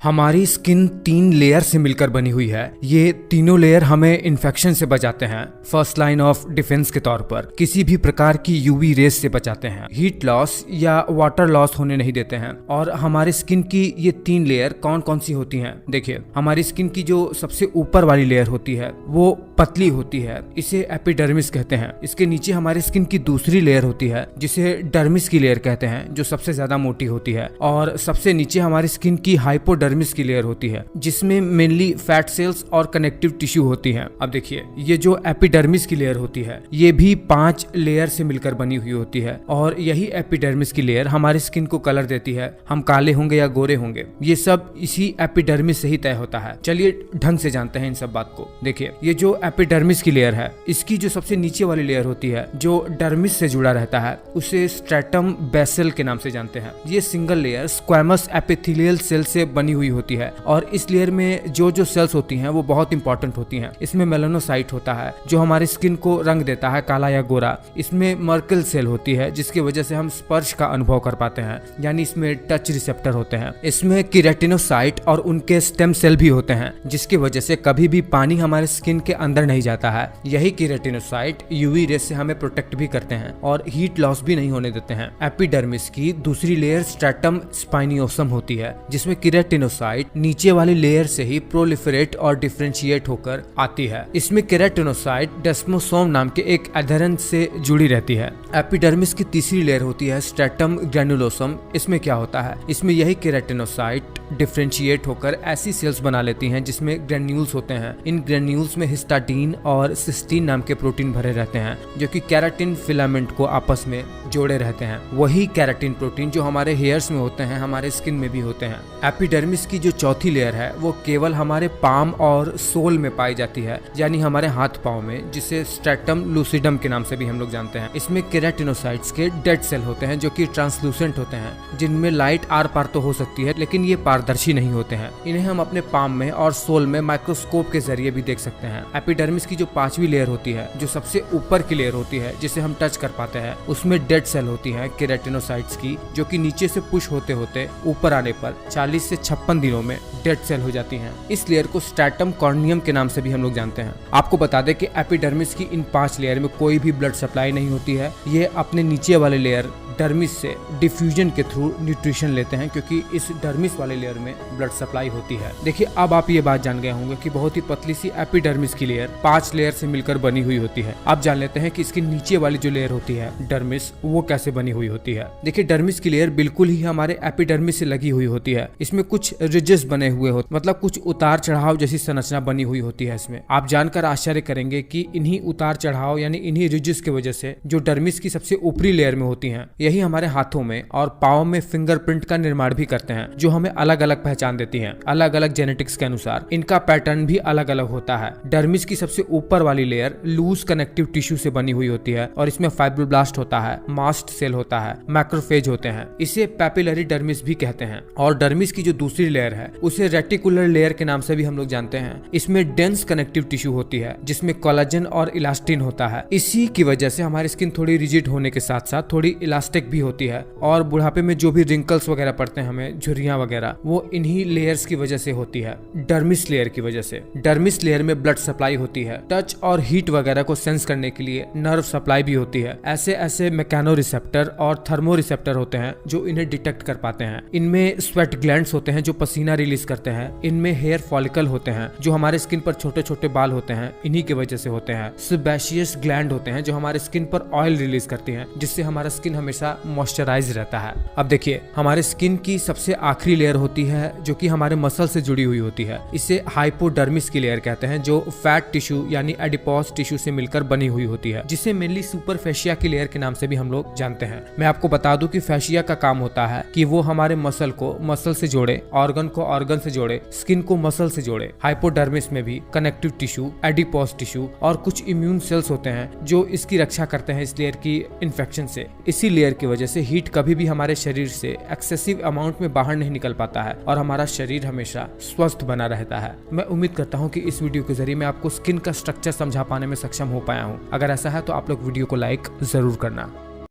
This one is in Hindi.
हमारी स्किन 3 लेयर से मिलकर बनी हुई है। ये तीनों लेयर हमें इन्फेक्शन से बचाते हैं, फर्स्ट लाइन ऑफ डिफेंस के तौर पर किसी भी प्रकार की यूवी रेस से बचाते हैं, हीट लॉस या वाटर लॉस होने नहीं देते हैं। और हमारी स्किन की ये 3 लेयर कौन कौन सी होती हैं? देखिए, हमारी स्किन की जो सबसे ऊपर वाली लेयर होती है वो पतली होती है, इसे एपिडर्मिस कहते हैं। इसके नीचे हमारी स्किन की दूसरी लेयर होती है जिसे डर्मिस की लेयर कहते हैं, जो सबसे ज्यादा मोटी होती है। और सबसे नीचे हमारी स्किन की हाइपोडर्मिस की लेयर होती है जिसमें मेनली फैट सेल्स और कनेक्टिव टिश्यू होती हैं। अब देखिए, ये जो एपिडर्मिस की लेयर होती है ये भी 5 लेयर से मिलकर बनी हुई होती है और यही एपिडर्मिस की लेयर हमारी स्किन को कलर देती है, हम काले होंगे या गोरे होंगे, ये सब इसी एपिडर्मिस से ही तय होता है। चलिए ढंग से जानते हैं इन सब बात को। देखिए, ये जो एपिडर्मिस की लेयर है इसकी जो सबसे नीचे वाली लेयर होती है जो डर्मिस से जुड़ा रहता है उसे स्ट्रेटम बेसल के नाम से जानते हैं। ये single layer squamous epithelial cell से बनी हुई होती है और इस लेयर में जो सेल्स होती हैं वो बहुत इंपॉर्टेंट होती हैं। इसमें मेलानोसाइट होता है जो हमारी स्किन को रंग देता है काला या गोरा। इसमें मर्कल सेल होती है जिसकी वजह से हम स्पर्श का अनुभव कर पाते हैं, यानी इसमें टच रिसेप्टर होते हैं। इसमें केराटिनोसाइट और उनके स्टेम सेल भी होते हैं जिसकी वजह से कभी भी पानी हमारे स्किन के अंदर नहीं जाता है। यही केराटिनोसाइट यूवी रेस से हमें प्रोटेक्ट भी करते हैं और हीट लॉस भी नहीं होने देते हैं। एपिडर्मिस की दूसरी लेयर स्ट्रेटम स्पाइनियोसम होती है जिसमें केराटिनोसाइट नीचे वाली लेयर से ही प्रोलिफरेट और डिफरेंशिएट होकर आती है। इसमें केराटिनोसाइट डेस्मोसोम नाम के एक एधेरेंट से जुड़ी रहती है। एपिडर्मिस की तीसरी लेयर होती है स्ट्रेटम ग्रैनुलोसम। इसमें क्या होता है? इसमें यही केराटिनोसाइट डिफरेंशिएट होकर ऐसी सेल्स बना लेती हैं जिसमें ग्रेन्यूल्स होते हैं। इन ग्रेन्यूल्स में हिस्टाडीन और सिस्टीन नाम के प्रोटीन भरे रहते हैं जो कि केराटिन फिलामेंट को आपस में जोड़े रहते हैं। वही केराटिन प्रोटीन जो हमारे हेयर्स में होते हैं हमारे स्किन में भी होते हैं। एपिडर्मिस की जो चौथी लेयर है वो केवल हमारे पाम और सोल में पाई जाती है, यानी हमारे हाथ पांव में, जिसे स्ट्रेटम लूसिडम के नाम से भी हम लोग जानते हैं। इसमें केराटिनोसाइट्स के डेड सेल होते हैं जो कि ट्रांसलूसेंट होते हैं, जिनमें लाइट आर पार तो हो सकती है लेकिन ये पारदर्शी नहीं होते हैं। इन्हें हम अपने पाम में और सोल में माइक्रोस्कोप के जरिए भी देख सकते हैं। एपिडर्मिस की जो 5वीं लेयर होती है, जो सबसे ऊपर की लेयर होती है जिसे हम टच कर पाते हैं, उसमें डेड सेल होती है केराटिनोसाइट्स की, जो कि नीचे से पुश होते होते ऊपर आने पर 40 से 56 दिनों में डेड सेल हो जाती हैं। इस लेयर को स्ट्रेटम कॉर्नियम के नाम से भी हम लोग जानते हैं। आपको बता दें कि एपिडर्मिस की इन 5 लेयर में कोई भी ब्लड सप्लाई नहीं होती है। ये अपने नीचे वाले लेयर डर्मिस से डिफ्यूजन के थ्रू न्यूट्रिशन लेते हैं, क्योंकि इस डर्मिस वाले लेयर में ब्लड सप्लाई होती है। देखिए, अब आप ये बात जान गए होंगे कि बहुत ही पतली सी एपिडर्मिस की लेयर 5 लेयर से मिलकर बनी हुई होती है। अब जान लेते हैं कि इसकी नीचे वाली जो लेयर होती है डर्मिस, वो कैसे बनी हुई होती है। देखिए, डर्मिस की लेयर बिल्कुल ही हमारे एपिडर्मिस से लगी हुई होती है। इसमें कुछ रिजेस बने हुए होते, मतलब कुछ उतार चढ़ाव जैसी संरचना बनी हुई होती है। इसमें आप जानकर आश्चर्य करेंगे कि इन्हीं उतार चढ़ाव यानी इन्हीं रिजेस की वजह से जो डर्मिस की सबसे ऊपरी लेयर में होती है, यही हमारे हाथों में और पाँव में फिंगरप्रिंट का निर्माण भी करते हैं, जो हमें अलग अलग पहचान देती हैं। अलग अलग जेनेटिक्स के अनुसार इनका पैटर्न भी अलग अलग होता है। डर्मिस की सबसे ऊपर वाली लेयर लूज कनेक्टिव टिश्यू से बनी हुई होती है और इसमें फाइब्रोब्लास्ट होता है, मास्ट सेल होता है, मैक्रोफेज होते हैं। इसे पैपिलरी डर्मिस भी कहते हैं। और डर्मिस की जो दूसरी लेयर है उसे रेटिकुलर लेयर के नाम से भी हम लोग जानते हैं। इसमें डेंस कनेक्टिव टिश्यू होती है जिसमें कोलाजन और इलास्टिन होता है। इसी की वजह से हमारी स्किन थोड़ी रिजिड होने के साथ साथ थोड़ी इलास्टिक भी होती है और बुढ़ापे में जो भी रिंकल्स वगैरह पड़ते हैं हमें, झुर्रियां वगैरह, वो इन्हीं लेयर्स की वजह से होती है, डर्मिस लेयर की वजह से। डर्मिस लेयर में ब्लड सप्लाई होती है, टच और हीट वगैरह को सेंस करने के लिए नर्व सप्लाई भी होती है। ऐसे ऐसे मैकेनो रिसेप्टर और थर्मो रिसेप्टर होते हैं जो इन्हें डिटेक्ट कर पाते हैं। इनमें स्वेट ग्लैंड्स होते हैं जो पसीना रिलीज करते हैं। इनमें हेयर फॉलिकल होते हैं जो हमारे स्किन पर छोटे छोटे बाल होते हैं, इन्हीं की वजह से होते हैं। सेबेशियस ग्लैंड होते हैं जो हमारे स्किन पर ऑयल रिलीज करती हैं, जिससे हमारा स्किन हमेशा मॉइस्चराइज रहता है। अब देखिए, हमारे स्किन की सबसे आखिरी लेयर होती है जो कि हमारे मसल से जुड़ी हुई होती है। इसे हाइपोडर्मिस की लेयर कहते हैं, जो फैट टिश्यू यानी एडिपोज टिश्यू से मिलकर बनी हुई होती है, जिसे मेनली सुपर फेशिया की लेयर के नाम से भी हम लोग जानते हैं। मैं आपको बता दूं कि फेशिया का काम होता है कि वो हमारे मसल को मसल से जोड़े, ऑर्गन को ऑर्गन से जोड़े, स्किन को मसल से जोड़े। हाइपोडर्मिस में भी कनेक्टिव टिश्यू, एडिपोज टिश्यू और कुछ इम्यून सेल्स होते हैं जो इसकी रक्षा करते हैं इस लेयर की इन्फेक्शन से। इसी लेयर की वजह से हीट कभी भी हमारे शरीर से एक्सेसिव अमाउंट में बाहर नहीं निकल पाता है और हमारा शरीर हमेशा स्वस्थ बना रहता है। मैं उम्मीद करता हूँ कि इस वीडियो के जरिए मैं आपको स्किन का स्ट्रक्चर समझा पाने में सक्षम हो पाया हूँ। अगर ऐसा है तो आप लोग वीडियो को लाइक जरूर करना।